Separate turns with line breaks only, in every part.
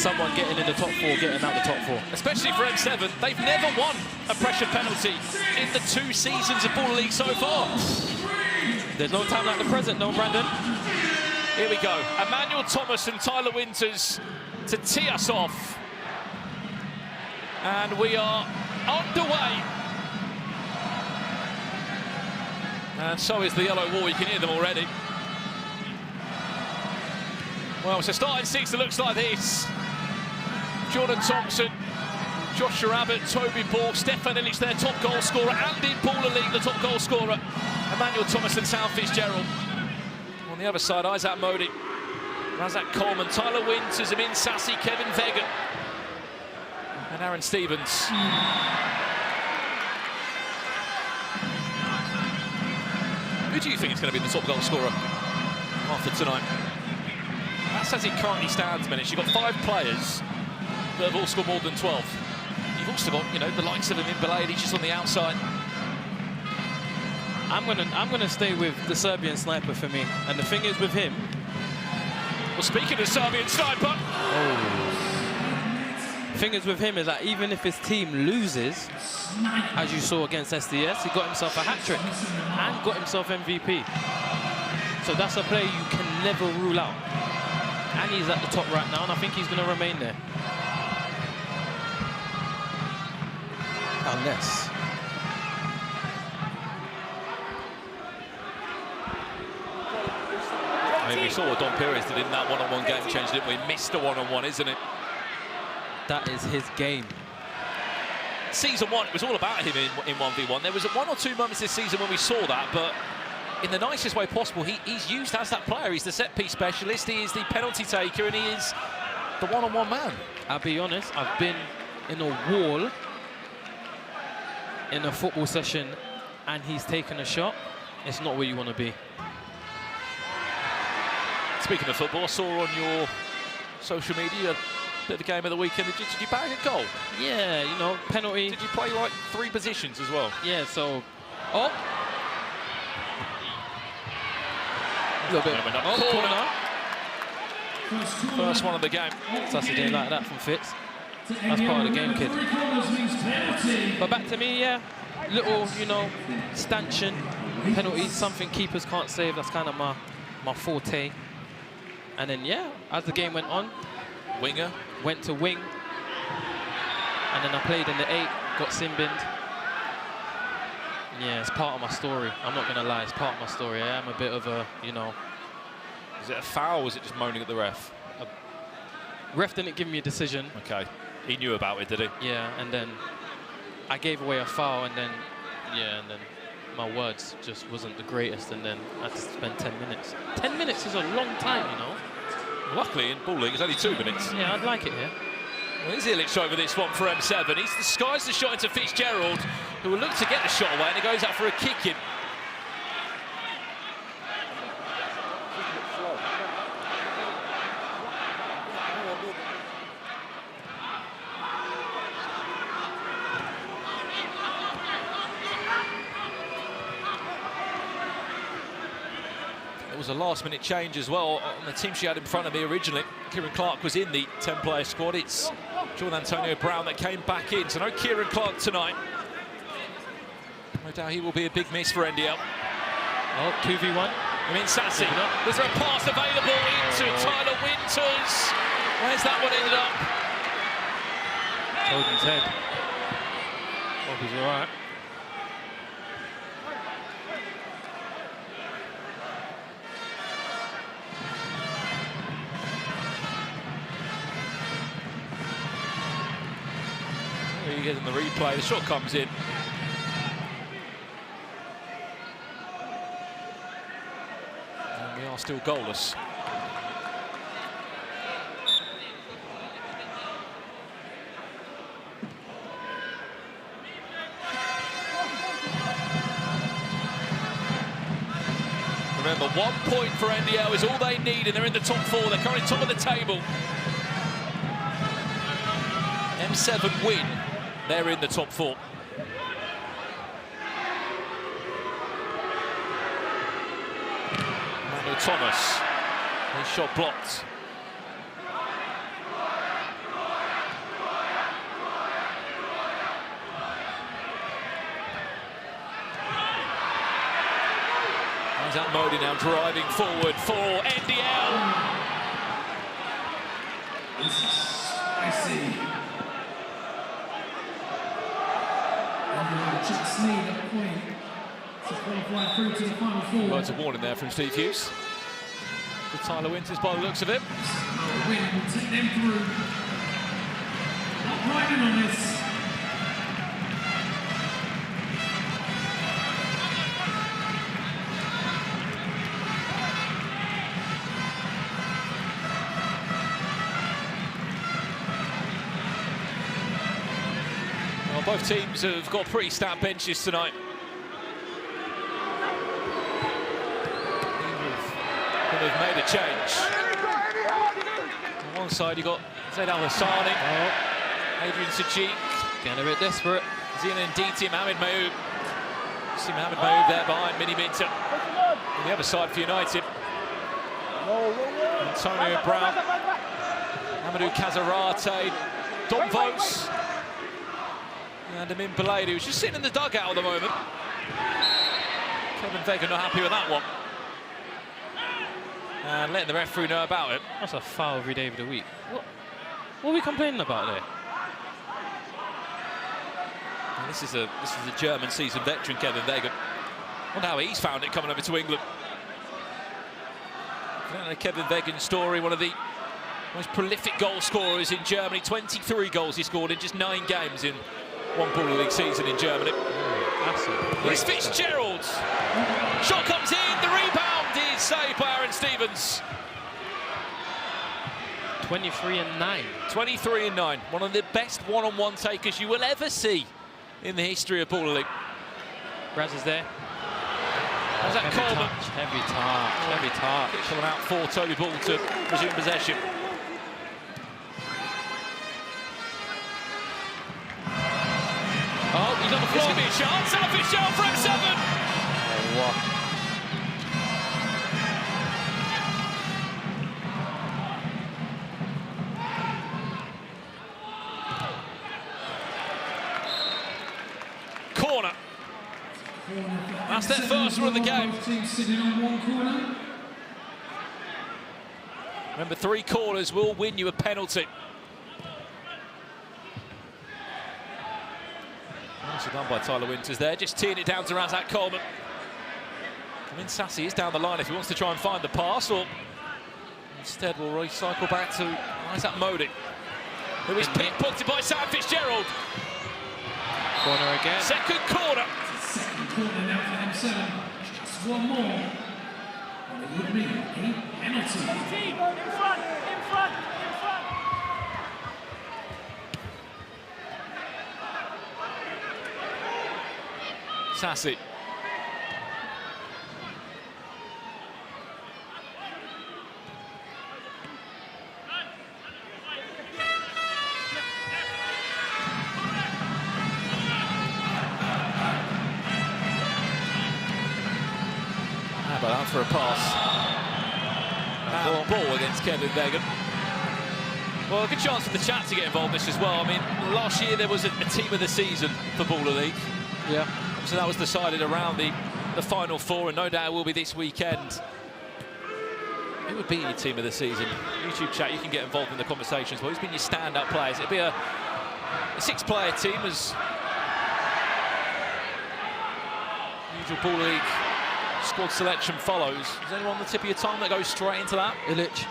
someone getting in the top four, getting out the top four.
Especially for M7, they've never won a pressure penalty in the 2 seasons of Baller League so far.
There's no time like the present, no, Brandon.
Here we go. Emmanuel Thomas and Tyler Winters to tee us off. And we are underway. And so is the yellow wall. You can hear them already. Well, so starting 6, it looks like this. Jordan Thompson, Joshua Abbott, Toby Ball, Stefan Illich, their top goal scorer, and in Baller League, the top goal scorer, Emmanuel Thomas and Sam Fitzgerald. On the other side, Isaac Modi, Razak Coleman, Tyler Winters, Amin Sassi, Kevin Vegan, and Aaron Stevens. Who do you think is going to be the top goal scorer after tonight? That's as it currently stands, Minutes. You've got 5 players that have all scored more than 12. You've also got, you know, the likes of Amin Belaidi just on the outside.
I'm gonna stay with the Serbian sniper for me. And the thing is with him.
Well, speaking of Serbian sniper.
The thing is with him is that even if his team loses, as you saw against SDS, he got himself a hat-trick and got himself MVP. So that's a player you can never rule out. And he's at the top right now, and I think he's going to remain there. Unless.
I mean, we saw what Don Perez did in that one-on-one game change, didn't we? Missed a one-on-one, isn't it?
That is his game.
Season 1, it was all about him in 1v1. There was 1 or 2 moments this season when we saw that, but in the nicest way possible, he's used as that player. He's the set-piece specialist, he is the penalty taker, and he is the one-on-one man.
I'll be honest, I've been in a wall in a football session, and he's taken a shot. It's not where you want to be.
Speaking of football, I saw on your social media a bit of a game of the weekend. Did you bag a goal?
Yeah, you know, penalty.
Did you play like 3 positions as well?
Yeah, so... Oh! A little bit. Corner.
First one of the game.
Sassy didn't like that from Fitz. That's part of the game, kid. But back to me, yeah. Little, you know, stanchion, penalties, something keepers can't save. That's kind of my forte. And then, yeah, as the game went on,
winger
went to wing. And then I played in the 8, got sin-binned. Yeah, it's part of my story. I'm not going to lie, it's part of my story. I am a bit of a, you know...
Is it a foul or was it just moaning at the ref?
Ref didn't give me a decision.
Okay. He knew about it, did he?
Yeah, and then I gave away a foul, and then, yeah, and then my words just wasn't the greatest, and then I had to spend 10 minutes. 10 minutes is a long time, you know?
Luckily, in Ball League, it's only 2 minutes.
Yeah, I'd like it here.
Well, here's Illich over this one for M7. He's disguised the shot into Fitzgerald, who will look to get the shot away, and it goes out for a kick-in. It was a last-minute change as well on the team she had in front of me originally. Kieran Clark was in the 10-player squad. It's Jordan Antonio Brown that came back in. So no Kieran Clark tonight. No doubt he will be a big miss for NDL.
Oh, 2v1.
I mean, Sassi. Was there a pass available into Tyler Winters? Where's that one ended up?
Holding his head. Hope he's all right.
You get in the replay, the shot comes in. And we are still goalless. Remember, 1 point for NDL is all they need, and they're in the top 4. They're currently top of the table. M7 win. They're in the top 4. Emmanuel Thomas. His shot blocked. Isaac Modi now driving forward for NDL.
I see. And just need a point to qualify through to the final four.
Words of warning there from Steve Hughes. For Tyler Winters by the looks of it.
Win will take them through. Not riding on this.
Well, both teams have got pretty stout benches tonight. They've made a change. On one side, you've got Zaid Al-Hassani, Adrian Sajid,
Getting a bit desperate.
Zina Nditi, Mohamed Mayoub. See Mohamed Mayoub there behind Miniminter. On the other side for United, Antonio Brown, Amadou Kazarate, Dom Vos, and Amin Belady, who's just sitting in the dugout at the moment. Kevin Vega not happy with that one. And letting the referee know about it.
That's a foul every day of the week. What are we complaining about there?
And this is a German seasoned veteran, Kevin Vega. Wonder how he's found it coming over to England. Kevin Vegan's story, one of the most prolific goal scorers in Germany. 23 goals he scored in just 9 games in one Baller League season in Germany. Here's Fitzgerald. Shot comes in, the rebound is saved by Aaron Stevens.
23-9.
23-9. One of the best one-on-one takers you will ever see in the history of Baller League.
Raz is there.
Was that
Heavy
Coleman?
touch, heavy touch, heavy touch.
Coming out for Toby Ball to resume possession.
Oh, he's on the floor.
This could be a chance. Ella Fitzgerald for M7.
Oh, what?
Corner. That's their first one of the game. Remember, 3 corners will win you a penalty. Nicely done by Tyler Winters there, just teeing it down to Razak Coleman. I mean, Sassy is down the line if he wants to try and find the pass, or instead will recycle back to Isaac Modi, who is pickpocketed by Sam Fitzgerald.
Corner again.
Second corner.
Second corner now for M7. Just one more. And it would be a penalty.
In front, in front, in front.
Sassy. How about that for a pass? Ball against Kevin Vega. Well, a good chance for the chat to get involved in this as well. I mean, last year there was a team of the season for Baller League.
Yeah.
So that was decided around the Final Four, and no doubt it will be this weekend. Who would be your team of the season? YouTube chat, you can get involved in the conversations. Well, who's been your stand-up players? It'll be a 6-player team as usual Baller League squad selection follows. Is anyone on the tip of your tongue that goes straight into that?
Illich.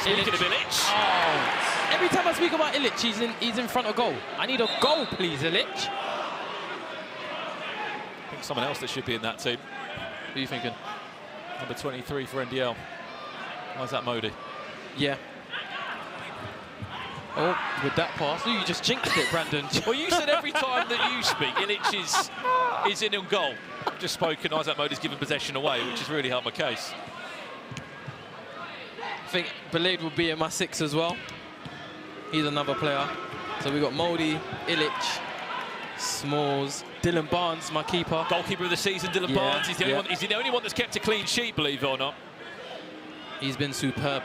Speaking of Illich.
Oh. Every time I speak about Illich, he's in front of goal. I need a goal, please, Illich.
I think someone else that should be in that team.
Who are you thinking?
Number 23 for NDL. Why's that Modi?
Yeah. Oh, with that pass, you just jinxed it, Brandon.
Well, you said every time that you speak, Illich is in on goal. I've just spoken, Isaac Modi's given possession away, which has really helped my case.
I think Belade will be in my 6 as well. He's another player. So we got Modi, Illich, Smalls, Dylan Barnes, my keeper.
Goalkeeper of the season, Dylan Barnes. He's the only one that's kept a clean sheet, believe it or not.
He's been superb.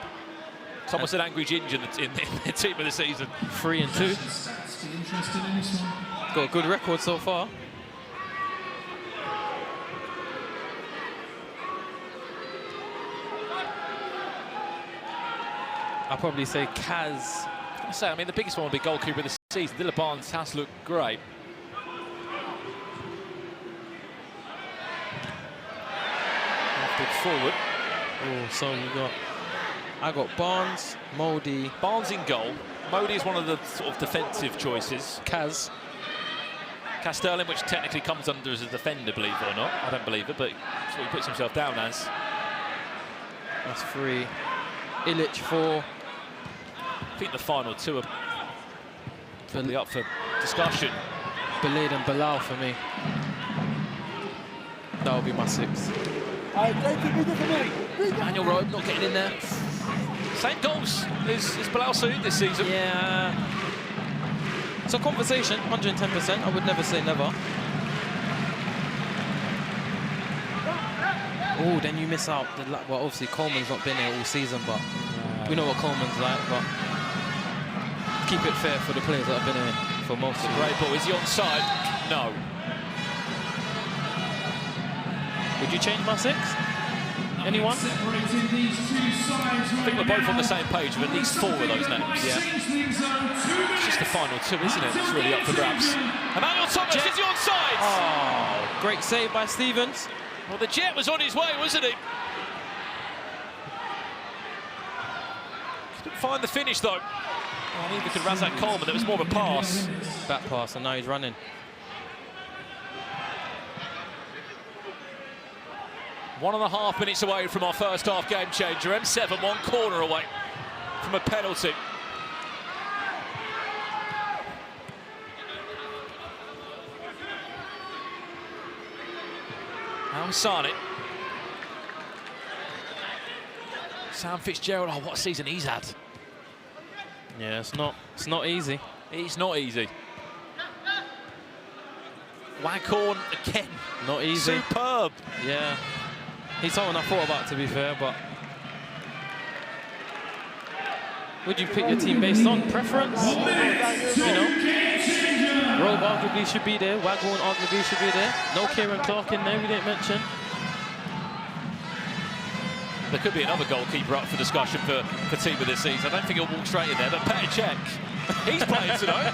Someone said Angry Ginger in the team of the season.
3 and 2.
Still interested in this one.
Got a good record so far. I'll probably say Kaz.
I mean, the biggest one will be goalkeeper of the season. Dylan Barnes has looked great. Big forward.
Oh, so I got Barnes, Modi.
Barnes in goal. Modi is one of the sort of defensive choices.
Kaz.
Sterling, which technically comes under as a defender, believe it or not. I don't believe it, but that's what he puts himself down as.
That's 3. Illich 4.
I think the final 2 are probably up for discussion.
Belid and Bilal for me. That will be my 6.
Manuel Rowe not getting in there. Same goals as Bilal Saud this season.
Yeah. It's a conversation, 110%. I would never say never. Oh, then you miss out. Well, obviously Coleman's not been here all season, but we know what Coleman's like. But keep it fair for the players that have been here for most of the
Great ball. Is he onside? No.
Would you change my 6? Anyone?
I think we're both on the same page with at least 4 of those names.
Yeah.
It's just the final 2, isn't it? It's really up for grabs. Emmanuel Thomas, is he onside?
Oh, great save by Stevens.
Well, the Jet was on his way, wasn't he? Couldn't find the finish, though. Oh, neither could Razak Coleman. That was more of a pass.
Back pass, and now he's running.
One and a half minutes away from our first half game changer. M7 1 corner away from a penalty. Al-Sani. Sam Fitzgerald, oh, what a season he's had.
Yeah, it's not easy.
It's not easy. Waghorn again.
Not easy.
Superb.
Yeah. He's someone I thought about, to be fair, but would you pick your team based on preference? You know, Robe arguably should be there. Waghorn arguably should be there. No Kieran Clark in there, we didn't mention.
There could be another goalkeeper up for discussion for team of this season. I don't think he'll walk straight in there, but Petr Cech, he's playing tonight.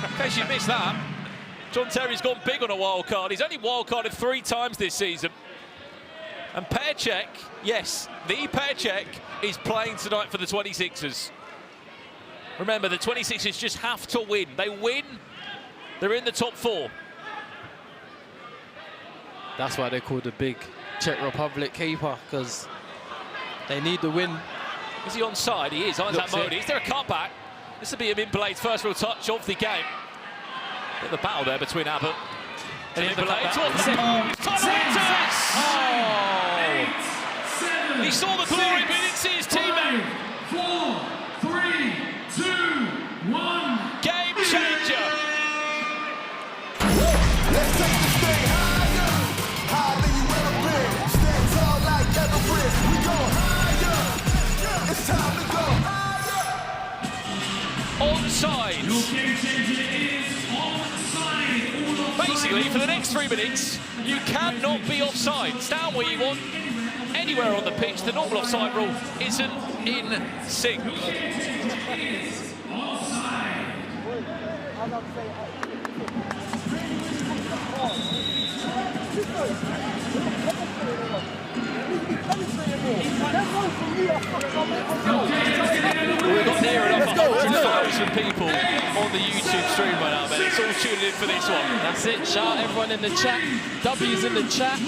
In case you missed that, John Terry's gone big on a wild card. He's only wild carded 3 times this season. And Petr Cech, yes, the Petr Cech is playing tonight for the 26ers. Remember, the 26ers just have to win. They win, they're in the top 4.
That's why they call the big Czech Republic keeper, because they need the win.
Is he onside? He is. Isaac Modi. Is there a cutback? This will be Imblade's first real touch of the game. Bit of a battle there between Abbott and Imblade. He saw the glory, but he didn't see his teammate.
4, 3, 2, 1.
Game changer.
Let's take this thing higher, higher than you ever been. Stand tall like Everest. We go higher. It's time to go higher.
Onside.
Your game changer is onside.
Basically, for the next 3 minutes, you cannot be offside. Stand where you want. Anywhere on the pitch, the normal offside rule isn't in sync. We've got near enough 100,000 people on the YouTube stream right now, man. It's all tuning in for this one.
That's it. Shout out everyone in the chat. W's in the chat.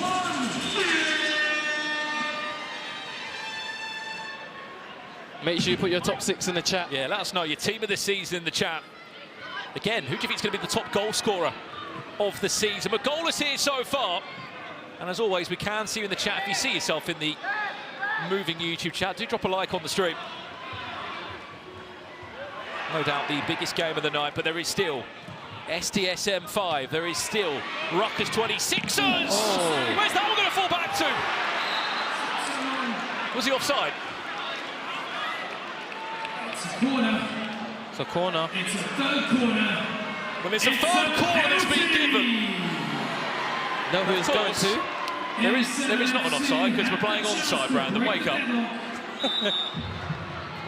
Make sure you put your top 6 in the chat.
Yeah, let us know your team of the season in the chat. Again, who do you think is going to be the top goal scorer of the season? We're goalless here so far. And as always, we can see you in the chat. If you see yourself in the moving YouTube chat, do drop a like on the stream. No doubt the biggest game of the night, but there is still STSM 5. There is still Rutgers 26ers. Oh. Where's that one going to fall back to? Was he offside?
It's a corner.
It's a corner.
It's a third corner.
Well, it's a third corner that's been given.
Know who it's going to?
There is not an offside because we're playing onside, Brandon. Wake up.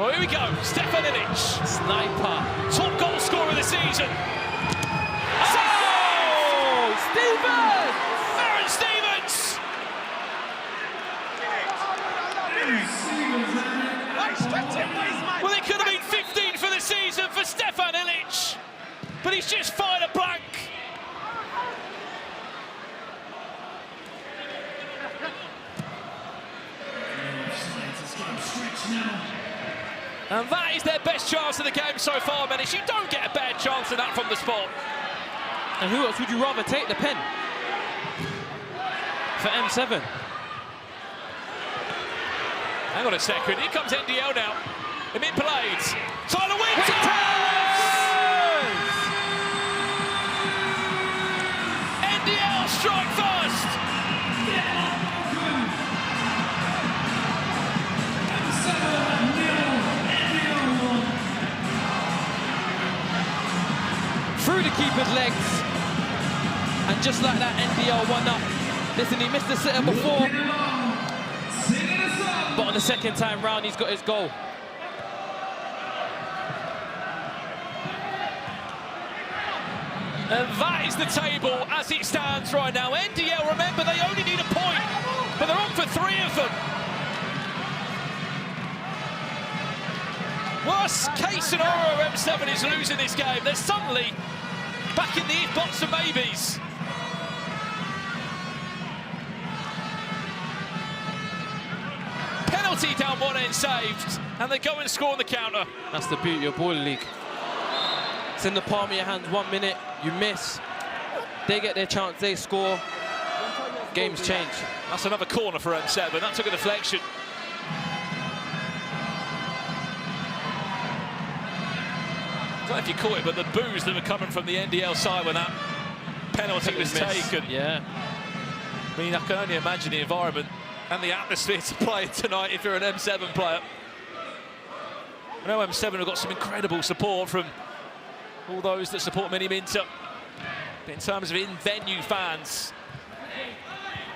Well, here we go. Stefan Ilic,
Sniper.
top goal scorer of the season.
Oh, Stevens!
Aaron Stevens! Well, it could have been 15 for the season for Stefan Ilic, but he's just fired a blank. And that is their best chance of the game so far, Menace. You don't get a bad chance of that from the spot.
And who else would you rather take the pen? For M7.
Hang on a second, here comes NDL now. Mid-played. Tyler Winters! NDL strike first!
Through the keeper's legs. And just like that, NDL won up. Listen, he missed the sitter before. But on the second time round, he's got his goal.
And that is the table as it stands right now. NDL, remember, they only need a point, but they're on for 3 of them. Worst case scenario, M7 is losing this game. They're suddenly back in the if-buts and maybes. Penalty down one end saved, and they go and score on the counter.
That's the beauty of Baller League. It's in the palm of your hands, 1 minute, you miss. They get their chance, they score. Games change.
That's another corner for M7. That took a deflection. I don't know if you caught it, but the boos that were coming from the NDL side when that penalty was taken.
Yeah.
I mean, I can only imagine the environment and the atmosphere to play tonight if you're an M7 player. I know M7 have got some incredible support from all those that support Miniminter. But in terms of in-venue fans,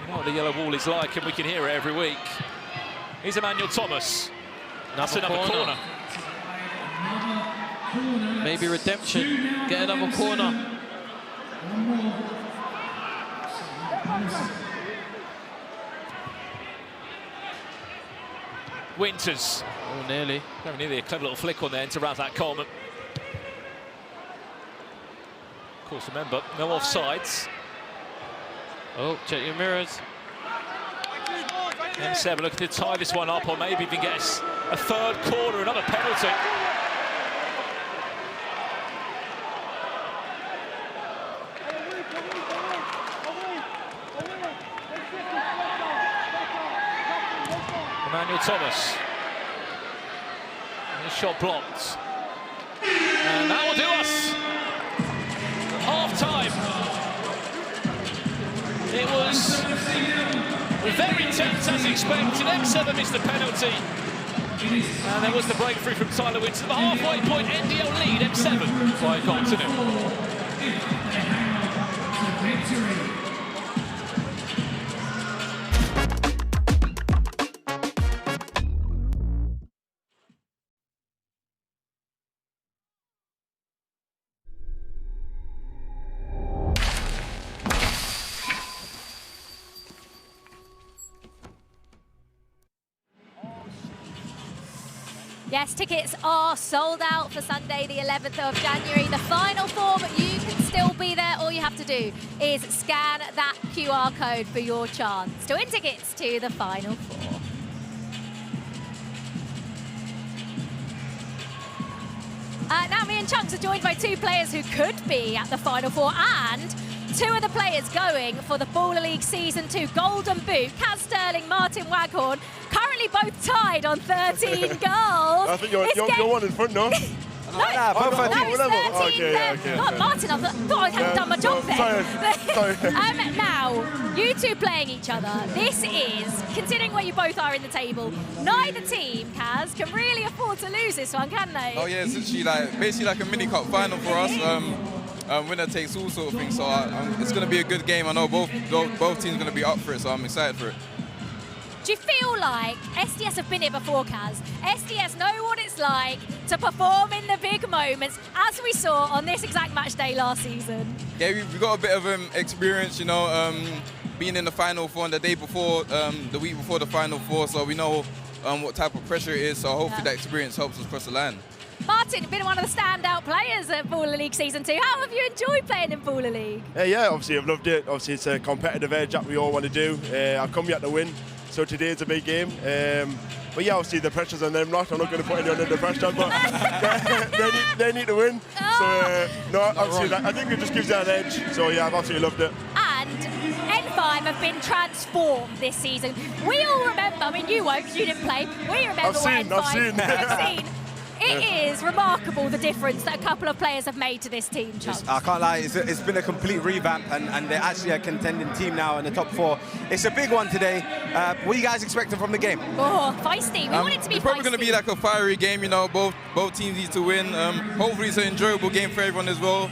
you know what the yellow wall is like, and we can hear it every week. Here's Emmanuel Thomas. That's another corner.
Maybe redemption. Get another corner.
Winters.
Oh, nearly.
Nearly a clever little flick on there to Razak Coleman. Of course, remember, no offsides.
Oh, check your mirrors.
M7 looking to tie this one up, or maybe even get a third corner, another penalty. Emmanuel Thomas. His shot blocked. And that will do us. Half-time. It was very tense as expected. M7 missed the penalty. And there was the breakthrough from Tyler Winters. At the halfway point, NDL lead M7 by a goal to 0.
Yes, tickets are sold out for Sunday, the 11th of January. The final form, you can still be there. All you have to do is scan that QR code for your chance to win tickets to the final four. Now me and Chunks are joined by 2 players who could be at the final four, and 2 of the players going for the Baller League Season 2 Golden Boot. Kaz Sterling, Martin Waghorn, currently both tied on 13 goals.
I think you're one in front, no?
No, it's 13 there. God, Martin, I thought I hadn't done my job there.
Sorry.
Now, you 2 playing each other, this is, considering where you both are in the table, neither team, Kaz, can really afford to lose this one, can they?
Oh yeah, it's literally basically like a mini cup final for us. Winner takes all sort of things, so it's going to be a good game. I know both teams are going to be up for it, so I'm excited for it.
Do you feel like SDS have been here before, Kaz? SDS know what it's like to perform in the big moments, as we saw on this exact match day last season.
Yeah, we've got a bit of experience, you know, being in the Final Four and the day before, the week before the Final Four, so we know what type of pressure it is, so hopefully that experience helps us cross the line.
Martin, you've been one of the standout players at Baller League Season 2. How have you enjoyed playing in Baller League?
Yeah, obviously I've loved it. Obviously it's a competitive edge that we all want to do. I've come here to win, so today's a big game. But yeah, obviously the pressure's on them lot. I'm not going to put anyone under pressure, but they need to win.
Oh.
So no, obviously I think it just gives them an edge. So yeah, I've absolutely loved it.
And N5 have been transformed this season. We all remember, I mean you won't, you didn't play. We remember
I've seen.
We've seen. It is remarkable the difference that a couple of players have made to this team, Chuck.
I can't lie, it's been a complete revamp, and they're actually a contending team now in the top 4. It's a big one today. What are you guys expecting from the game?
Oh, feisty. We want it to be
It's probably
feisty.
going to be like a fiery game, you know, both teams need to win. Hopefully it's an enjoyable game for everyone as well.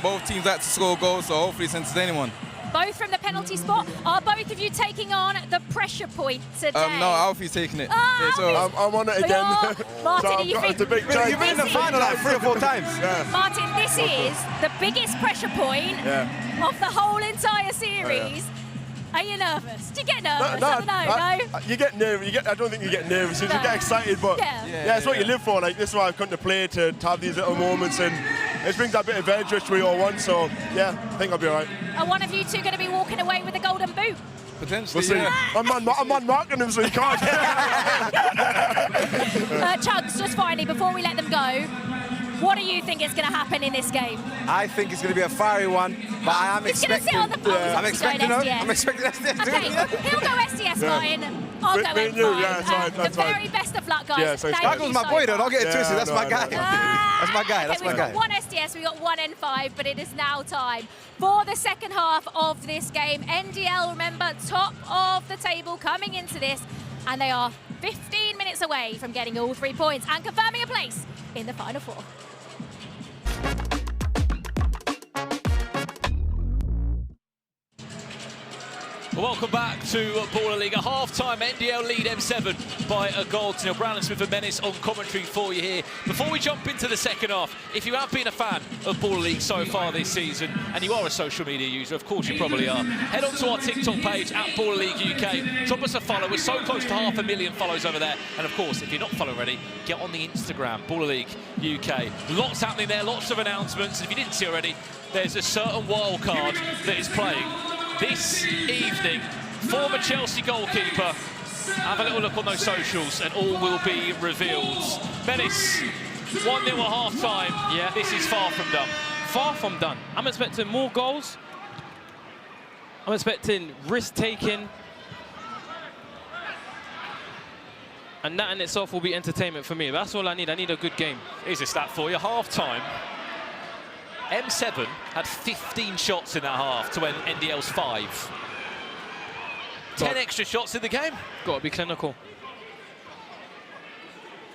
Both teams like to score goals, so hopefully it's entertaining one.
Both from the penalty spot. Are both of you taking on the pressure point today?
No, Alfie's taking it.
Oh,
So I'm on it again.
Martin,
So
are you
it's a big challenge.
You've been in the final like 3 or 4 times.
Yeah.
Martin, this is the biggest pressure point of the whole entire series. Are you nervous? Do you get nervous? I don't know, no?
You get nervous. I don't think you get nervous. You just get excited, but yeah, it's what you live for. Like this is why I've come to play, to have these little moments, and it brings that bit of edge which we all want. So yeah, I think I'll be all right.
Are one of you two going to be walking away with the golden boot?
Potentially,
We'll see. I'm man marking him, so you can't.
Chugs, just finally, before we let them go, what do you think is going to happen in this game?
I think it's going to be a fiery one, but I am
He's going to
expecting.
sit on the pole.
I'm expecting SDS.
Okay, he'll go SDS, Martin. I'll go
Me and you,
N5.
yeah, that's
The
fine.
very best of luck, guys.
Yeah, thanks,
Thank
guys.
you
Michael's my
so
boy, though. Don't
much.
get it twisted. That's my guy. That's my guy. That's
Okay,
my guy.
we've got one SDS, we've got one N5, but it is now time for the second half of this game. NDL, remember, top of the table coming into this, and they are 15 minutes away from getting all 3 points and confirming a place in the Final Four.
Welcome back to Baller League. A half-time NDL lead M7 by a goal to nil. Brown and Smith and Menace on commentary for you here. Before we jump into the second half, if you have been a fan of Baller League so far this season, and you are a social media user, of course you probably are, head on to our TikTok page at Baller League UK. Drop us a follow. We're so close to 500,000 follows over there. And of course, if you're not following already, get on the Instagram, Baller League UK. Lots happening there, lots of announcements. If you didn't see already, there's a certain wild card that is playing this evening. Former Chelsea goalkeeper. Have a little look on those socials and all will be revealed. Menace, 1-0 at half-time.
Yeah.
This is far from done.
Far from done. I'm expecting more goals. I'm expecting risk-taking. And that in itself will be entertainment for me. That's all I need. I need a good game.
Here's a stat for you. Half-time. M7 had 15 shots in that half to NDL's 5. 10 extra shots in the game.
Got to be clinical.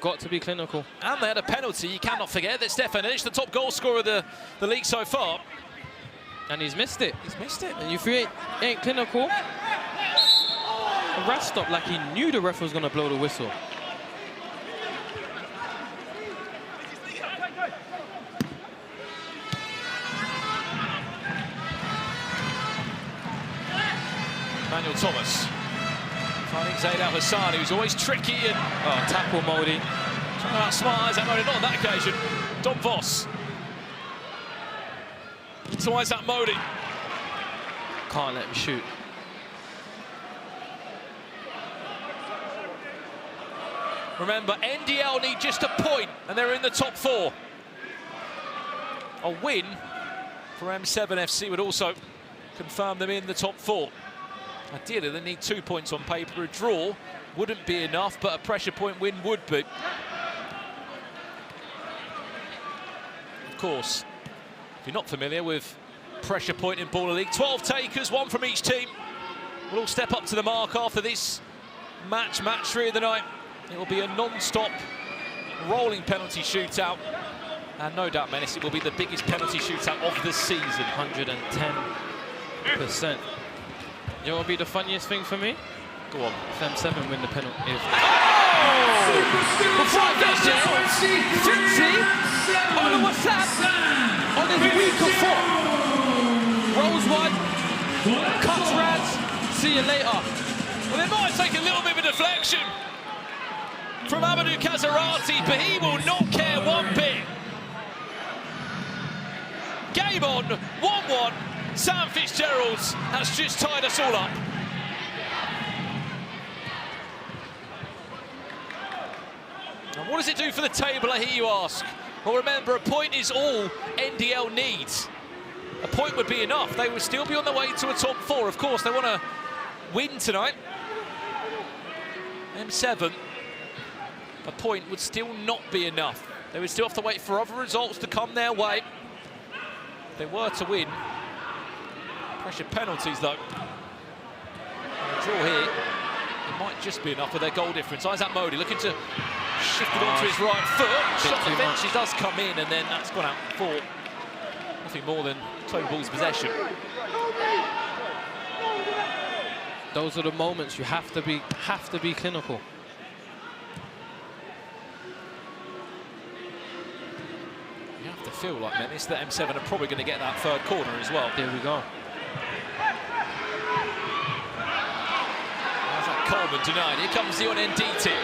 Got to be clinical.
And they had a penalty. You cannot forget that Stefan Ilic, the top goal scorer of the league so far.
And he's missed it.
He's missed it.
And if you ain't clinical, a ref stopped like he knew the ref was going to blow the whistle.
Manuel Thomas finding Zaid Al-Hassani, who's always tricky and
Tackle Modi.
trying to outsmart Isaac Modi, not on that occasion. Dom Voss. To Isaac Modi.
Can't let him shoot.
Remember, NDL need just a point and they're in the top 4. A win for M7 FC would also confirm them in the top 4. Ideally, they need 2 points on paper. A draw wouldn't be enough, but a pressure point win would be. Of course, if you're not familiar with pressure point in Baller League, 12 takers, 1 from each team. We'll all step up to the mark after this match 3 of the night. It will be a non-stop rolling penalty shootout. And no doubt, Menace, it will be the biggest penalty shootout of the season.
110%. You know what would be the funniest thing for me?
Go on.
If M7 win the penalty. If
Superstar
Fitzy, on what's that? On his weaker foot. Rolls one, cuts Rads, see you later.
Well, they might take a little bit of a deflection from Amadou Kazarati, but he will not care one bit. Game on, 1-1. Sam Fitzgerald's has just tied us all up. And what does it do for the table, I hear you ask? Well, remember, a point is all NDL needs. A point would be enough. They would still be on their way to a top 4. Of course, they want to win tonight. M7, a point would still not be enough. They would still have to wait for other results to come their way. If they were to win, pressure penalties though. And a draw here, it might just be enough with their goal difference. Isaac Modi looking to shift it onto his right foot. Shot eventually does come in, and then that's gone out for nothing more than total ball's possession.
Those are the moments you have to be clinical.
You have to feel like, Menace, that M7 are probably going to get that third corner as well.
There we go.
How's that Coleman denied? Here comes the on-ND team.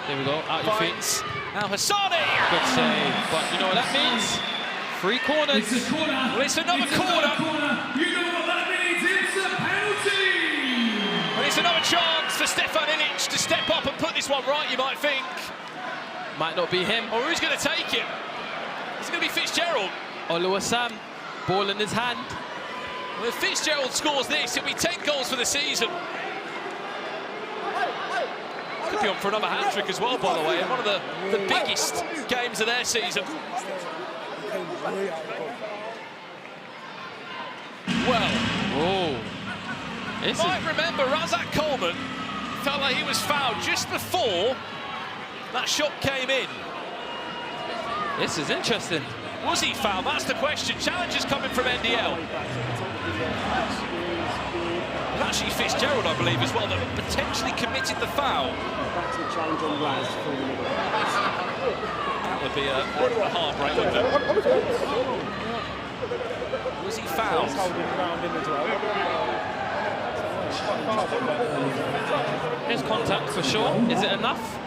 There we go, out your feet.
Now Hassani!
Good save, but you know what that means? 3 corners.
It's a corner.
Well, it's another corner.
You know what that means? It's a penalty.
And it's another chance for Stefan Ilic to step up and put this one right, you might think.
Might not be him.
Or who's going to take it? Is it going to be Fitzgerald?
Oluwasam, ball in his hand.
Well, if Fitzgerald scores this, it'll be 10 goals for the season. Could be on for another hat-trick as well, by the way, in one of the biggest games of their season. Well, you might remember Razak Coleman felt like he was fouled just before that shot came in.
This is interesting.
Was he fouled? That's the question. Challenge is coming from NDL. It's actually Fitzgerald, I believe, as well, that potentially committed the foul. That would be a heartbreak, wouldn't it? Was he fouled?
Here's contact for sure. Is it enough?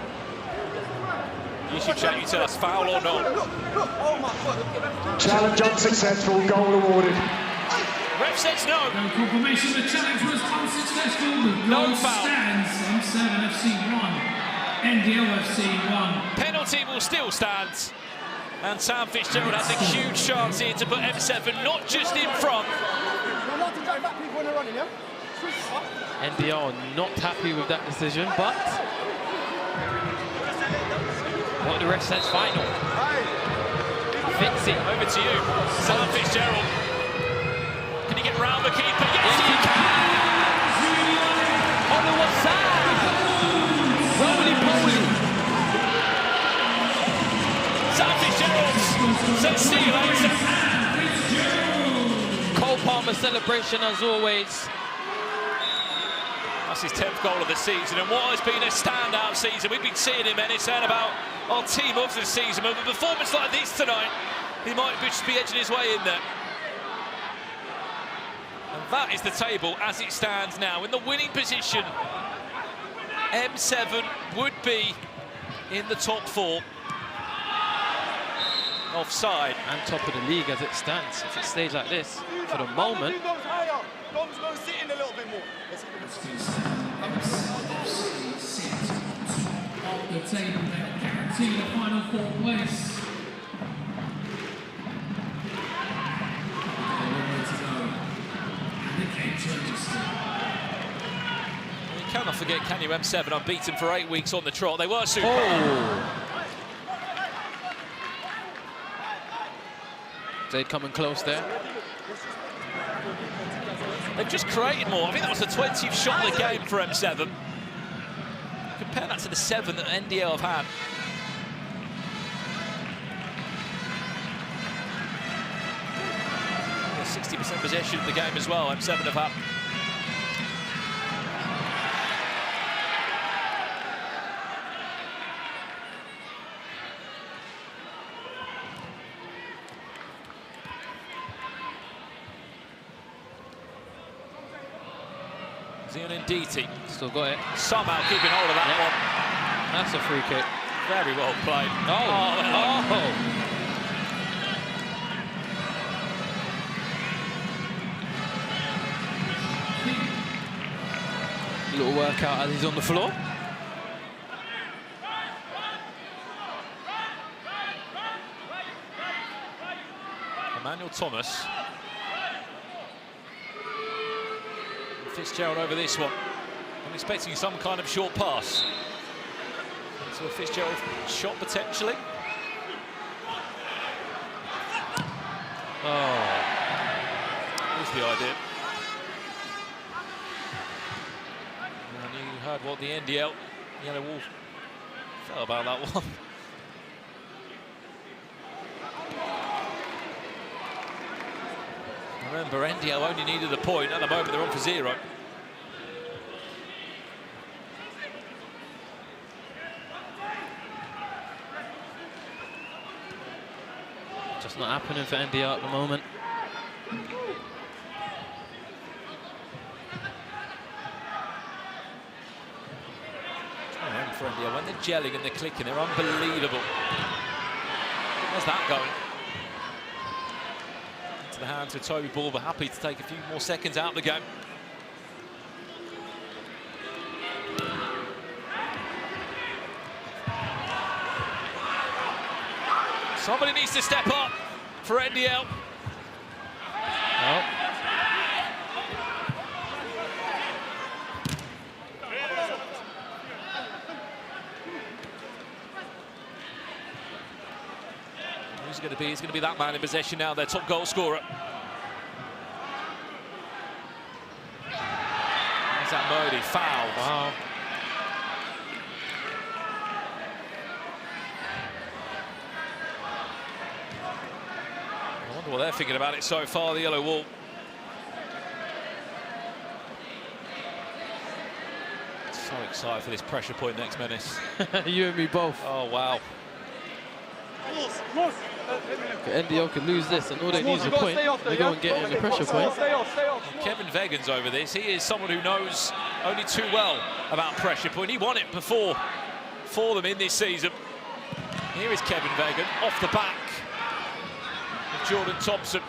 You should check, you tell us, foul or not.
Challenge unsuccessful, goal awarded.
Ref says no.
No confirmation, the challenge was unsuccessful. The
No
goal
foul.
stands. M7 FC 1. NDL FC 1.
Penalty will still stand. And Sam Fitzgerald has a huge chance here to put M7 not just in front.
NDL not happy with that decision, but what the ref says final. Fitzy.
Over to you, Sam Fitzgerald. Can he get round the keeper? Yes, he can!
Oluwasam! Roly-poly!
Sam Fitzgerald says see you later.
Cole Palmer celebration as always.
That's his 10th goal of the season, and what has been a standout season. We've been seeing him, and it's saying about our team of the season. But a performance like this tonight, he might just be edging his way in there. And that is the table as it stands now. In the winning position, M7 would be in the top 4. Offside.
And top of the league as it stands. If it stays like this for the moment.
Off the table, they guarantee the final 4 place. The game changes still.
You cannot forget, can you, M7 unbeaten for 8 weeks on the trot. They were super.
They'd coming close there.
They've just created more. I think that was the 20th shot of the game for M7. Compare that to the 7 that NDL have had. 60% possession of the game as well, M7 have had. Nditi.
Still got it.
Somehow keeping hold of that one.
That's a free kick.
Very well played.
Little workout as he's on the floor.
Emmanuel Thomas. Fitzgerald over this one. I'm expecting some kind of short pass. So a Fitzgerald shot potentially.
Oh.
Here's the idea. And you heard what the NDL, Yellow Wolf, felt about that one. Remember, NDL only needed a point. At the moment, they're on for 0.
Just not happening for NDL at the moment.
For NDL, when they're gelling and they're clicking, they're unbelievable. Where's that going? To the hands of Toby Ball, but happy to take a few more seconds out of the game. Somebody needs to step up for NDL.
Oh.
Who's going to be? He's going to be that man in possession now, their top goal scorer. Is that Modi? Foul.
Wow.
I wonder what they're thinking about it so far, the Yellow Wall. So excited for this pressure point next, Menace.
You and me both.
Oh, wow.
NDL can lose this, and all they need is a point. They go and get in the pressure point.
Kevin Vegan's over this. He is someone who knows only too well about pressure point. He won it before for them in this season. Here is Kevin Vegan off the back of Jordan Thompson.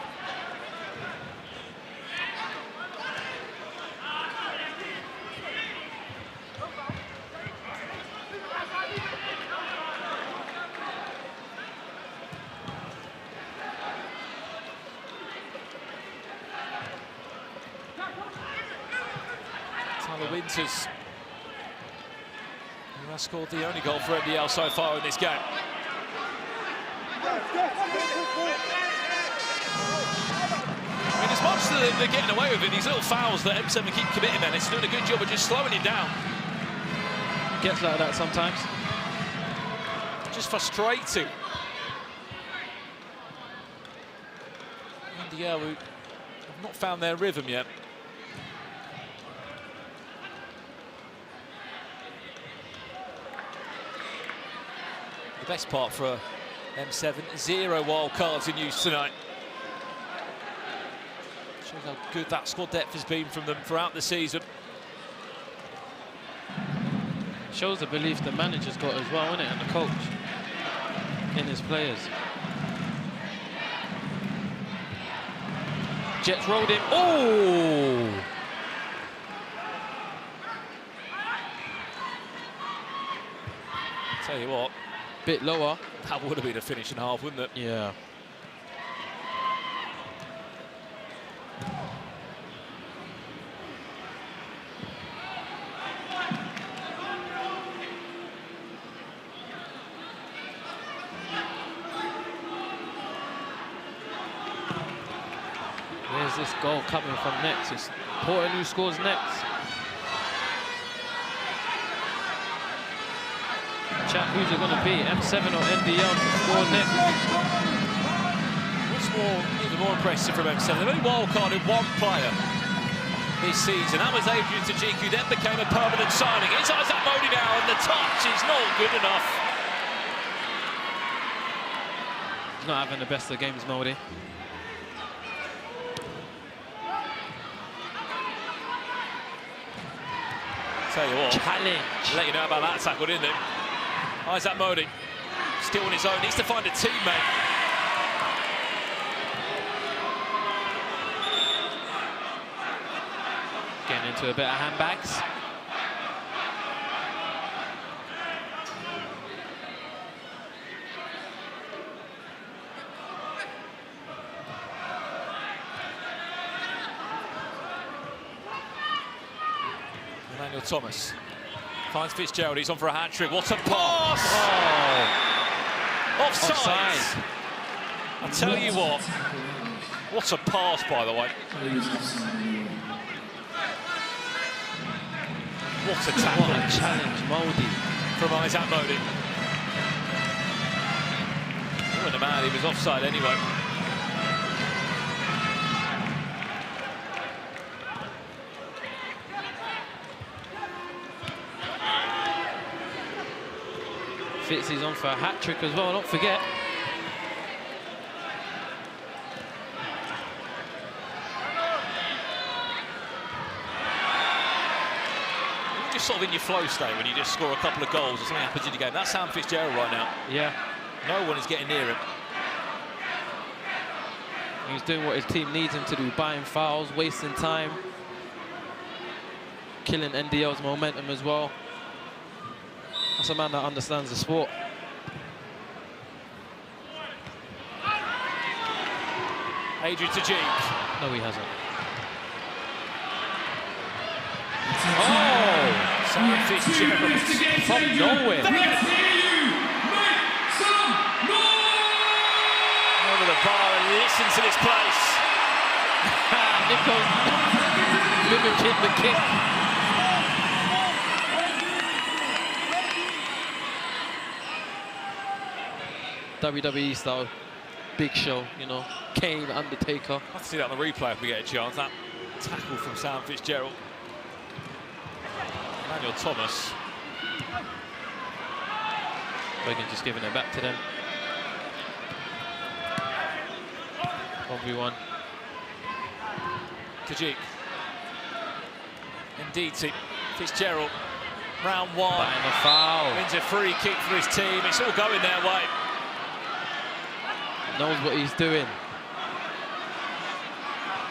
Tyler Winters, who has scored the only goal for NDL so far in this game. I mean, as much as they're getting away with it, these little fouls that M7 keep committing, then it's doing a good job of just slowing it down.
Gets like that sometimes.
Just frustrating. NDL, who have not found their rhythm yet. The best part for M7, 0 wild cards in use tonight. Shows how good that squad depth has been from them throughout the season.
Shows the belief the manager's got as well, isn't it, and the coach in his players. Jets rolled him. Oh!
Tell you what.
Bit lower.
That would have been a finishing half, wouldn't it?
Yeah. Where's this goal coming from next? It's Porter who scores next. Chat, who's it going to be? M7 or NDL to score next?
What's even more impressive from M7? They've only wildcarded one player this season. That was Adrian Tajik, who then became a permanent signing. It's Isaac Modi now, and the touch is not good enough.
He's not having the best of games, Modi.
Tell you what.
Challenge.
Let you know about that tackle, didn't it? Isaac Modi, still on his own, needs to find a teammate.
Getting into a bit of handbags.
Emmanuel Thomas finds Fitzgerald, he's on for a hat-trick. What a pass!
Oh.
Offside. I'll tell you what a pass, by the way. What a tackle.
What a challenge, Modi.
From Isaac Modi. He wasn't mad, he was offside anyway.
Fitzy's on for a hat-trick as well, don't forget.
You're just sort of in your flow state when you just score a couple of goals or something happens in your game. That's Sam Fitzgerald right now.
Yeah.
No one is getting near him.
He's doing what his team needs him to do, buying fouls, wasting time. Killing NDL's momentum as well. That's a man that understands the sport.
Adrian Tajik.
No, he hasn't.
Oh! Sam Fitzgerald
From nowhere.
Over the bar and listen to this place.
Nico's mimicking the kick. WWE style, big show, you know, Kane, Undertaker.
I'll have to see that on the replay if we get a chance. That tackle from Sam Fitzgerald. Emmanuel Thomas.
Wigan just giving it back to them. 1v1.
Tajik. Nditi. Fitzgerald. Round one.
Buying a foul.
Wins a free kick for his team. It's all going their way.
Knows what he's doing.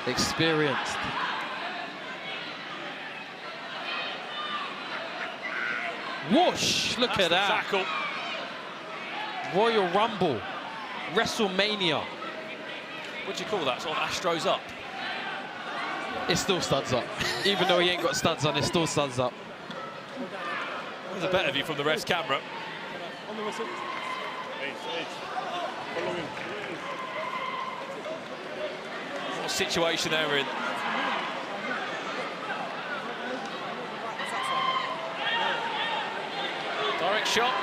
Experienced. Whoosh! Look
That's
at that.
Tackle.
Royal Rumble. WrestleMania.
What do you call that? Sort of Astros up.
It still studs up. Even though he ain't got studs on, it still studs up.
There's a better view from the ref's camera. What situation they're in. Direct shot.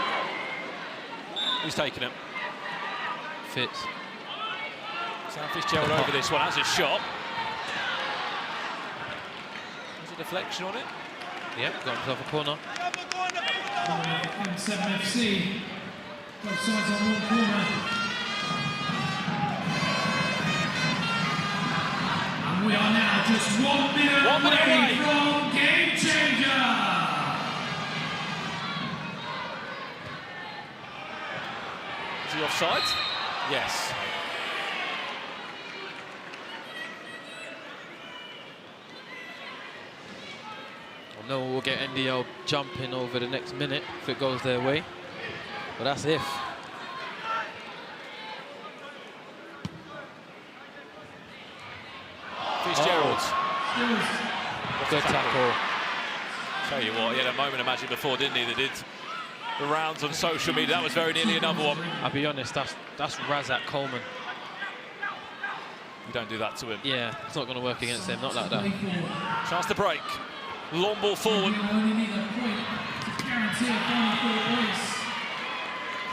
Who's taking it?
Fitz.
Sam Fitzgerald over this one, has a shot. There's a deflection on it.
Yep, got himself a corner.
M7 FC. Both sides on one corner. And we are now just 1 minute, away from game changer.
Is he offside? Yes.
I know we'll get NDL jumping over the next minute if it goes their way, but that's if.
Fitzgerald.
Good tackle.
Tell you what, he had a moment of magic before, didn't he? That did the rounds on social media. That was very nearly another one.
I'll be honest, that's Razak Coleman.
You don't do that to him.
Yeah, it's not going to work against him, not like that.
Chance to break. Long ball forward.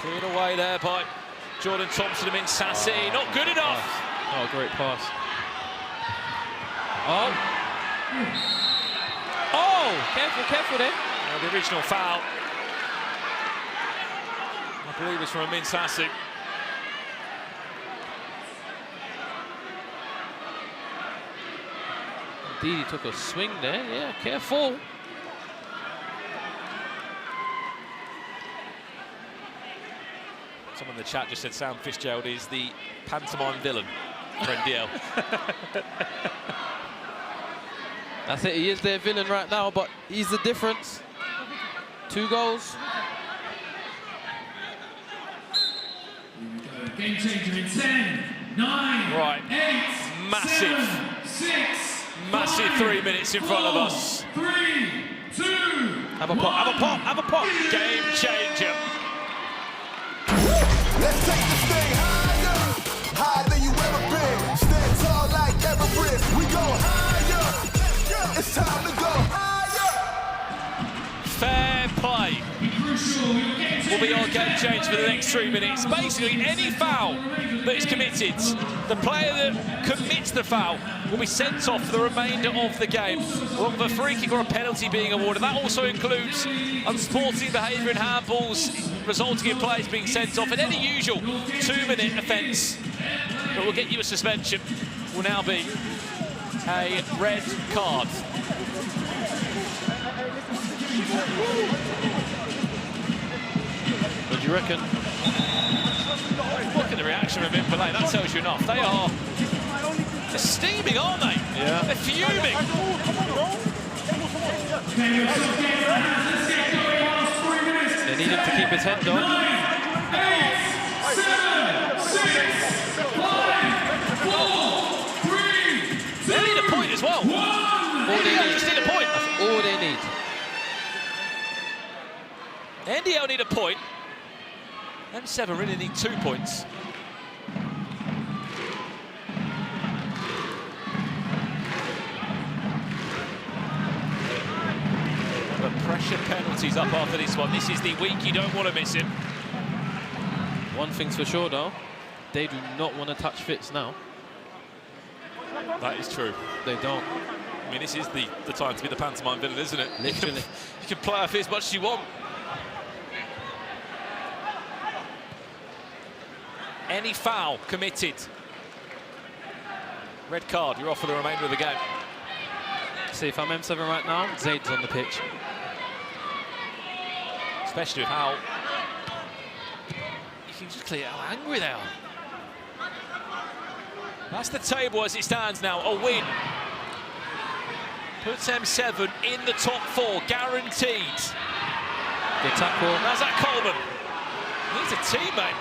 Cleared away there by Jordan Thompson and Sassy. Not good enough.
Oh, a great pass. Oh. Oh, careful there.
The original foul, I believe, is from Amin Sassi.
Indeed, he took a swing there. Yeah, careful.
Someone in the chat just said Sam Fitzgerald is the pantomime villain for NDL.
That's it, he is their villain right now, but he's the difference. 2 goals.
Game changer in 10, 9,
Right.
8,
Massive.
7, 6,
Massive 3 minutes in front of us.
3, 2,
Have a pop, have a pop, have a pop.
Game changer.
Let's take this thing higher, higher than you ever been. Stand tall like Everest. We go higher. It's time to go higher.
Fair play will be our game change for the next 3 minutes. Basically, any foul that is committed, the player that commits the foul will be sent off for the remainder of the game, along with a free kick or a penalty being awarded. That also includes unsporting behaviour and handballs, resulting in players being sent off. And any usual 2-minute offence that will get you a suspension will now be a red card.
What do you reckon?
Look at the reaction of Miniminter. That tells you enough. They're steaming, aren't they?
Yeah.
They're fuming.
They need him to keep his head down.
9, 8, 7, 6, 5, 4, 3, 2,
They need a point as well.
1.
All they need.
Just need a point.
That's all they need.
NDL need a point. M7 really need 2 points. But pressure penalties up after this one. This is the week you don't want to miss him.
One thing's for sure, though. They do not want to touch Fitz now.
That is true.
They don't.
I mean, this is the time to be the pantomime villain, isn't it?
Literally.
You can play off as much as you want. Any foul committed, red card, you're off for the remainder of the game.
See, if I'm M7 right now, Zaid's on the pitch.
Especially with how you can just clear how angry they are. That's the table as it stands now. A win puts M7 in the top 4, guaranteed.
Good tackle.
How's that, Coleman? He's a teammate.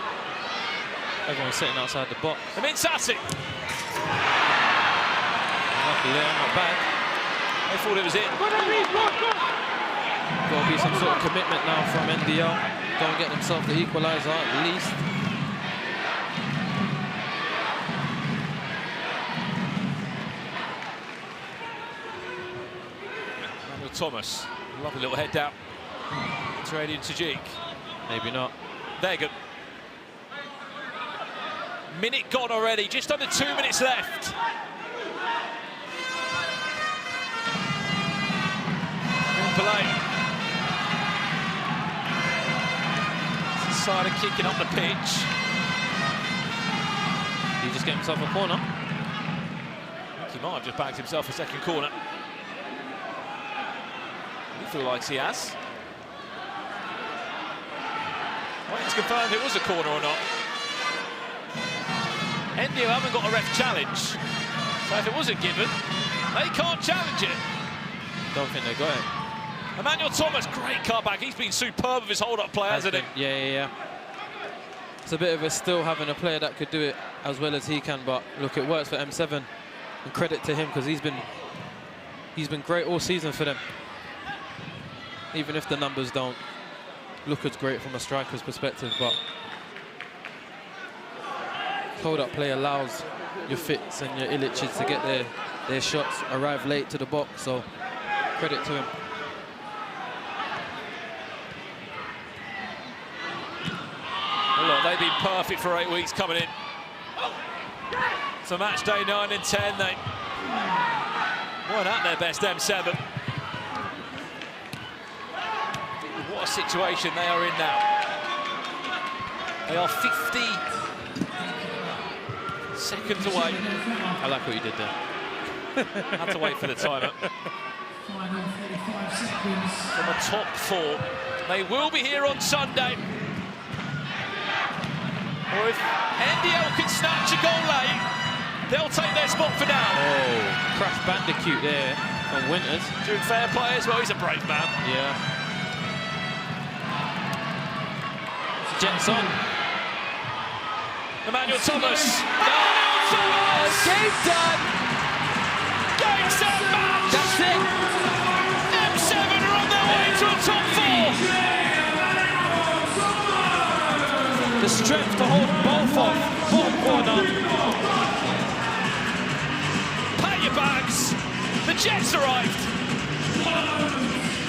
Everyone's sitting outside the box.
MiniminterClips.
Lucky there, not bad.
They thought it was it.
Got to be some sort of commitment now from NDL. Go and get themselves the equaliser at least.
Manuel Thomas, lovely little head down. Trading Tajik.
Maybe not.
There you go. Minute gone already, just under 2 minutes left. Play. Side kicking up the pitch.
He just get himself a corner.
I think he might have just bagged himself a second corner. He feels like he has. Waiting to confirm if it was a corner or not. NDL haven't got a ref challenge, so if it wasn't given, they can't challenge it.
Don't think they got it.
Emmanuel Thomas, great cutback. He's been superb with his hold-up play, hasn't he?
Yeah. It's a bit of a still having a player that could do it as well as he can, but look, it works for M7. And credit to him, because he's been great all season for them. Even if the numbers don't look as great from a striker's perspective, but hold-up play allows your Fitz and your Illiches to get their shots, arrive late to the box, so credit to him.
Well, look, they've been perfect for 8 weeks coming in. So match day 9 and 10, they weren't at their best, M7. What a situation they are in now. They are 50 seconds away.
I like what you did there.
Had to wait for the timer.
Final 45 seconds.
From a top 4. They will be here on Sunday. if NDL can snatch a goal late, they'll take their spot for now.
Oh, Crash Bandicoot there from Winters.
Doing fair play as well, he's a brave man.
Yeah. Jets on.
Emmanuel Thomas. Emmanuel Thomas!
Game done!
Game set match!
That's it!
M7 are on their way to a top 4!
The strength to hold both off. Bottom corner.
Pack your bags. The Jets arrived.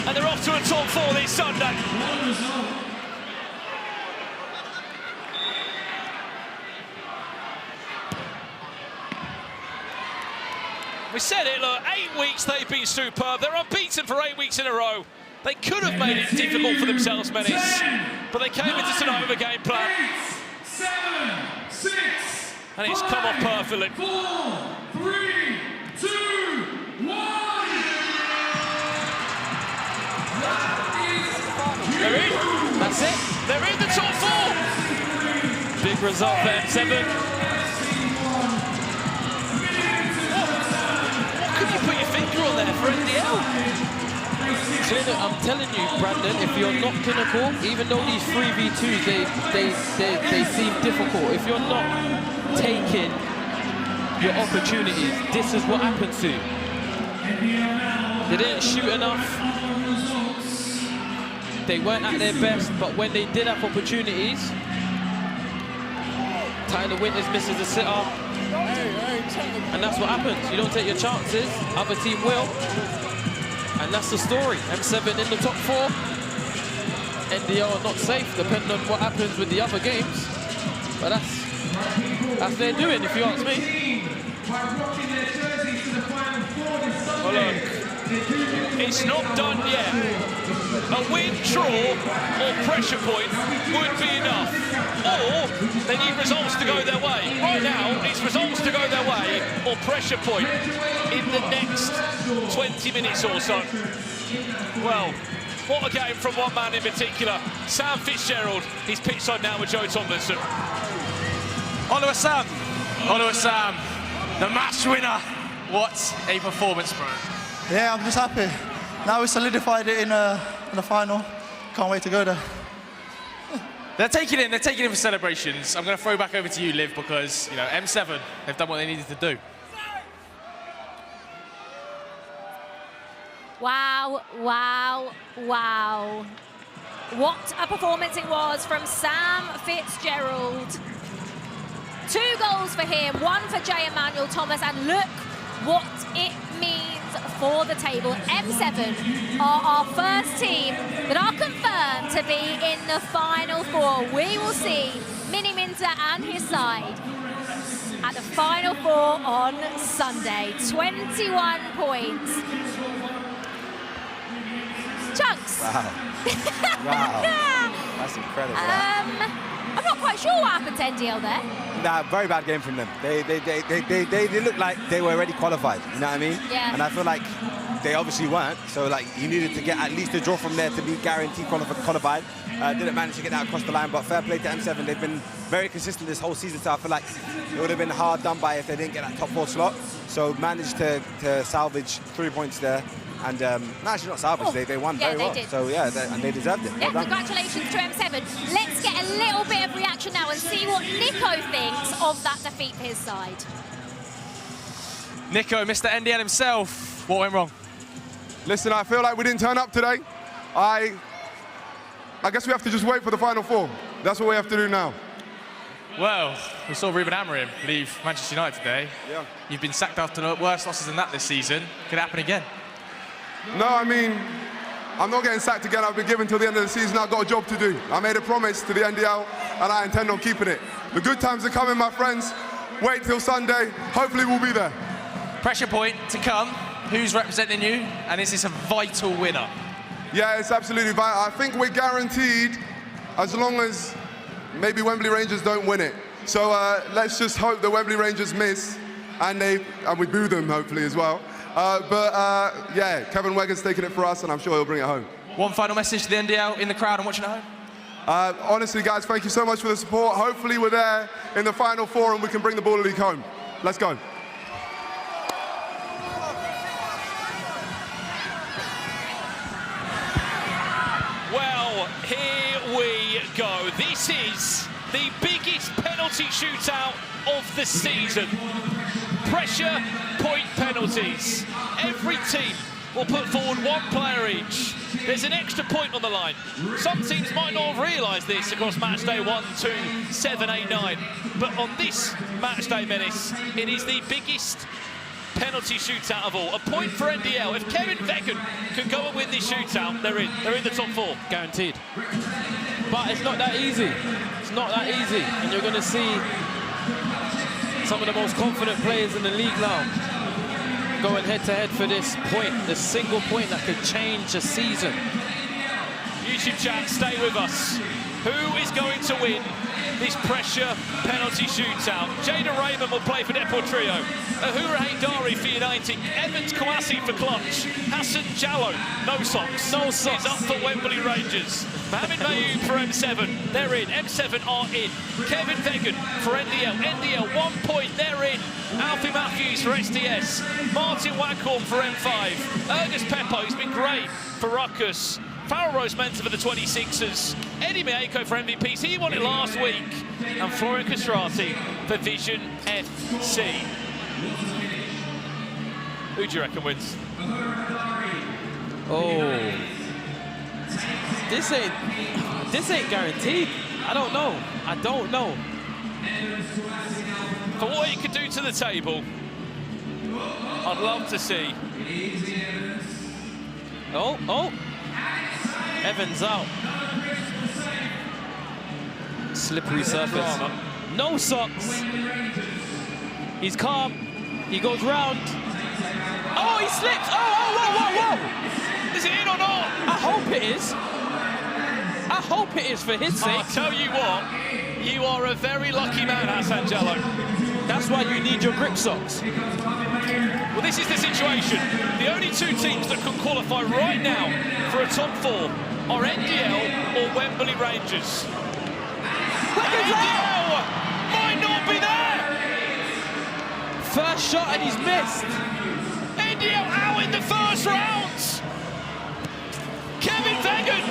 And they're off to a top 4 this Sunday. We said it, look, 8 weeks they've been superb. They're unbeaten for 8 weeks in a row. They could have made it difficult for themselves, Menace, but they came into tonight with a game plan.
8, 7, 6,
and it's come off perfectly.
4, 3, 2, 1.
They're in.
That's it.
They're in the top 4.
Big result for M7.
What can you put your finger on there for NDL?
I'm telling you, Brandon, if you're not clinical, even though these 3v2s, they seem difficult, if you're not taking your opportunities, this is what happens to you. They didn't shoot enough. They weren't at their best, but when they did have opportunities, Tyler Winters misses a sit-up. And that's what happens. You don't take your chances, other team will. And that's the story. M7 in the top 4. NDL are not safe, depending on what happens with the other games. But that's their doing, if you ask me.
Well, look, it's not done yet. A win, draw, or pressure point would be enough. Or they need results to go their way. Right now, it's results to go their way or pressure point in the next 20 minutes or so. Well, what a game from one man in particular. Sam Fitzgerald, he's pitch side now with Joe Tomlinson.
Oliver Sam. Oliver Sam, the match winner. What a performance, bro.
Yeah, I'm just happy. Now we solidified it in the final. Can't wait to go there.
They're taking it in for celebrations. I'm going to throw back over to you, Liv, because, you know, M7, they've done what they needed to do.
Wow, wow, wow. What a performance it was from Sam Fitzgerald. 2 goals for him, 1 for J. Emmanuel Thomas, and look what it means for the table. M7 are our first team that are confirmed to be in the final 4. We will see Miniminter and his side at the final 4 on Sunday. 21 points. Chunks.
Wow. Wow. That's incredible.
I'm not quite sure what happened to NDL there.
Nah, very bad game from them. They looked like they were already qualified, you know what I mean?
Yeah.
And I feel like they obviously weren't, so like you needed to get at least a draw from there to be guaranteed qualified. Didn't manage to get that across the line, but fair play to M7. They've been very consistent this whole season, so I feel like it would have been hard done by if they didn't get that top 4 slot. So managed to salvage 3 points there. And no, actually not salvage, they won very well.
Did.
So yeah, and they deserved it.
Yeah,
well
congratulations to M7. Let's get a little bit of reaction now and see what Nico thinks of that defeat for his side.
Nico, Mr. NDL himself, what went wrong?
Listen, I feel like we didn't turn up today. I guess we have to just wait for the final 4. That's what we have to do now.
Well, we saw Ruben Amorim leave Manchester United today.
Yeah.
You've been sacked after worse losses than that this season. Could happen again.
No, I mean, I'm not getting sacked again. I've been given till the end of the season. I've got a job to do. I made a promise to the NDL, and I intend on keeping it. The good times are coming, my friends. Wait till Sunday. Hopefully we'll be there.
Pressure point to come. Who's representing you? And is this a vital winner?
Yeah, it's absolutely vital. I think we're guaranteed as long as maybe Wembley Rangers don't win it. So let's just hope the Wembley Rangers miss, and we boo them, hopefully, as well. Yeah, Kevin Wegger's taking it for us, and I'm sure he'll bring it home.
One final message to the NDL in the crowd and watching at home?
Honestly, guys, thank you so much for the support. Hopefully we're there in the Final Four and we can bring the Baller League home. Let's go.
Well, here we go. This is the biggest penalty shootout of the season. Pressure point penalties. Every team will put forward one player each. There's an extra point on the line. Some teams might not have realised this across match day 1, 2, 7, 8, 9. But on this match day, Menace, it is the biggest penalty shootout of all. A point for NDL. If Kevin Vegan can go and win this shootout, they're in. They're in the top 4.
Guaranteed. But it's not that easy. It's not that easy. And you're going to see some of the most confident players in the league now going head-to-head for this point, the single point that could change a season.
YouTube chat, stay with us. Who is going to win this pressure penalty shootout? Jada Raymond will play for Depot Trio. Ahura Haydari for United. Evans Kouassi for Clutch. Hassan Jallo, no socks.
No socks.
Is up for Wembley Rangers. Mohamed Mayoub for M7. They're in. M7 are in. Kevin Vegan for NDL. NDL 1 point. They're in. Alfie Matthews for SDS. Martin Waghorn for M5. Ernest Peppo, who's been great for Ruckus. Farrell Rose-Mensah for the 26ers. Eddie Mieko for MVPs. He won it last week. And Florian Castrati for Vision FC. Who do you reckon wins?
Oh. This ain't guaranteed. I don't know. I don't know.
For what he could do to the table, I'd love to see.
Oh. Evans out. Slippery surface. No socks. He's calm. He goes round. Oh, he slips. Whoa.
Is it in or not?
I hope it is. I hope it is for his sake.
I'll tell you what, you are a very lucky man, Hassan Jallo.
That's why you need your grip socks.
Well, this is the situation. The only 2 teams that can qualify right now for a top 4 are NDL or Wembley Rangers. NDL might not be there.
First shot and he's missed.
NDL out in the first round. Kevin Vegan.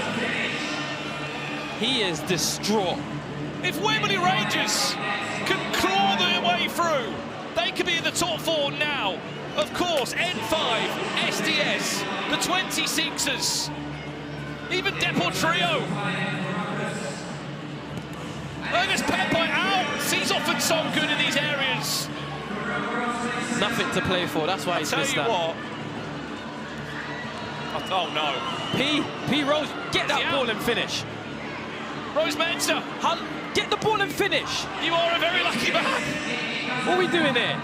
He is distraught.
If Wembley Rangers can claw their way through, they could be in the top 4 now. Of course, N5, SDS, the 26ers, even Depot Trio. Ernest Peppo out. He's often so good in these areas.
Nothing to play for. That's why he's missed that.
I'll tell you what. Oh no.
P Rose, get that ball and finish.
Rose-Mensah.
Get the ball and finish.
You are a very lucky man.
What are we doing here?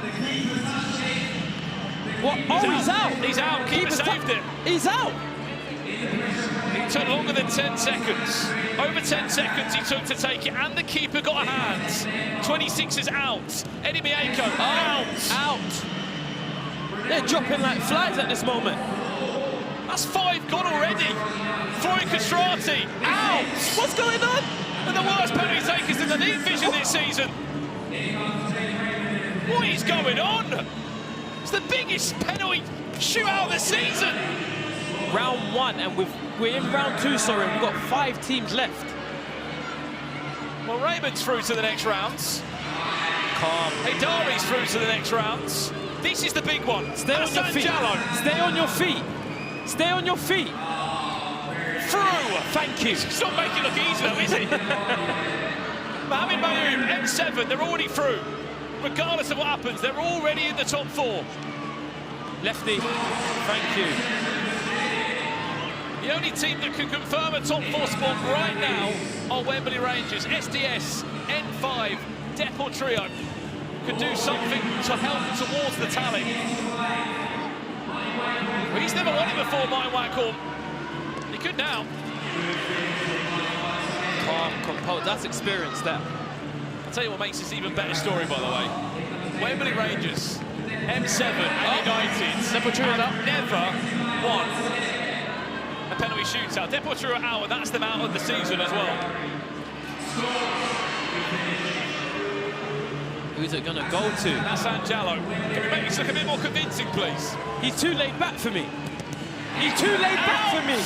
What? He's out.
He's out. Keeper saved it.
He's out.
It took longer than 10 seconds. Over 10 seconds he took to take it, and the keeper got a hand. 26 is out. Eddie Mieko out.
They're dropping like flies at this moment.
That's 5 gone already. Florian Castrati out.
What's going on?
And the worst penalty takers in the league vision this season. What is going on? It's the biggest penalty shootout of the season.
Round 1, and we're in round 2, sorry. We've got 5 teams left.
Well, Raymond's through to the next rounds.
Calm.
Haydari's through to the next rounds. This is the big one.
Stay on your feet.
Jallo.
Stay on your feet. Stay on your feet.
Through.
Thank you.
It's not making it look easy though, is it? Mohamed Mayoub, M7, they're already through. Regardless of what happens, they're already in the top 4.
Lefty. Thank you.
The only team that can confirm a top 4 spot right now are Wembley Rangers. SDS, N5, Depot Trio could do something to help towards the tally. Well, he's never won it before, Martin Waghorn. He could now.
Calm, composed. That's experience, that.
I'll tell you what makes this even better story, by the way. Wembley Rangers, M7 and United have never won a penalty shootout. Depot Trio out, and that's them out of the season as well.
Who's it gonna go to?
Hassan Jallo. Can we make this look a bit more convincing, please?
He's too laid back for me. He's too laid back for me.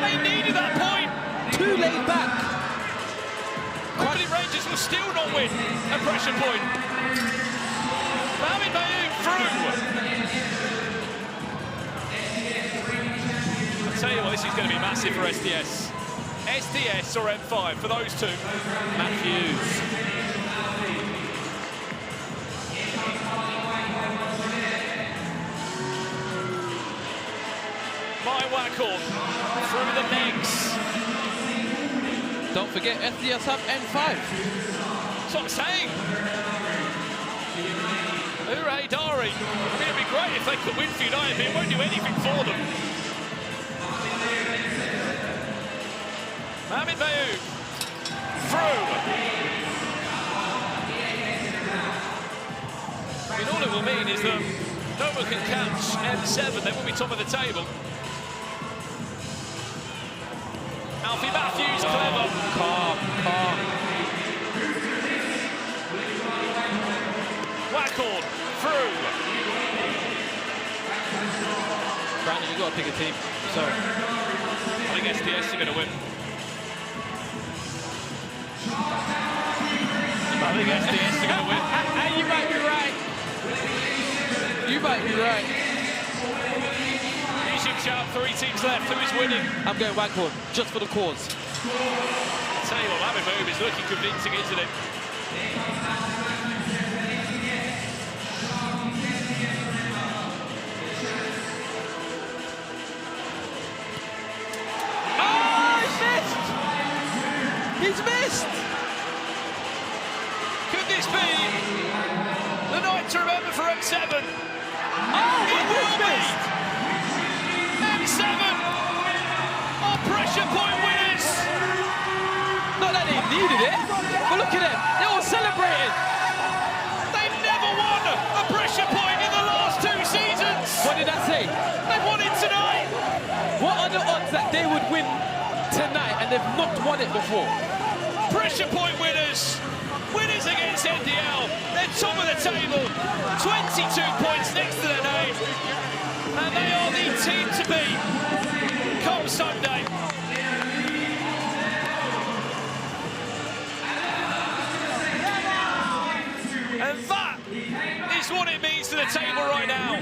They needed that point.
Too laid back.
Quality Rangers will still not win a pressure point. Mohamed Bayoum through. I'll tell you what, this is going to be massive for SDS. SDS or M5 for those two.
Matthews.
My Waghorn through the legs.
Don't forget, SDS have N5.
That's what I'm saying. Hooray, Dari. I mean, it'd be great if they could win for United, but it won't do anything for them. Mohamed Bayoum through. I mean, all it will mean is that no one can catch M7. They will be top of the table. Alfie Matthews, clever.
Calm.
Waghorn through.
Brandon, you got to pick a team. Sorry.
I think SDS are going to win. I think SDS are going to win.
You might be right. You might be right.
You should shout 3 teams left. Who is winning?
I'm going Waghorn, just for the cause.
I'll tell you what, Mohamed Bayoum is looking convincing, isn't it?
He's missed!
Could this be the night to remember for M7?
Oh,
it will be! M7 are pressure point winners!
Not that they needed it, but look at them, they're all celebrating!
They've never won a pressure point in the last 2 seasons!
What did I say?
They won it tonight!
What are the odds that they would win tonight and they've not won it before?
Pressure point winners! Winners against NDL! They're top of the table! 22 points next to their name! And they are the team to beat come Sunday! And that is what it means to the table right now.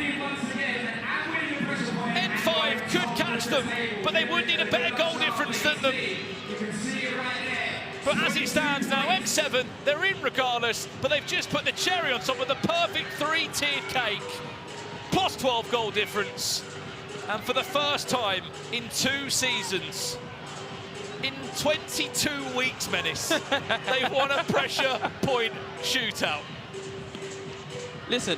N5 could catch them, but they would need a better goal difference than them. But as it stands now, M7, they're in regardless, but they've just put the cherry on top of the perfect 3-tiered cake. Plus 12 goal difference. And for the first time in 2 seasons, in 22 weeks, Menace, they've won a pressure point shootout.
Listen,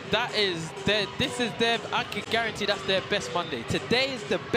this is their, I can guarantee that's their best Monday. Today is the best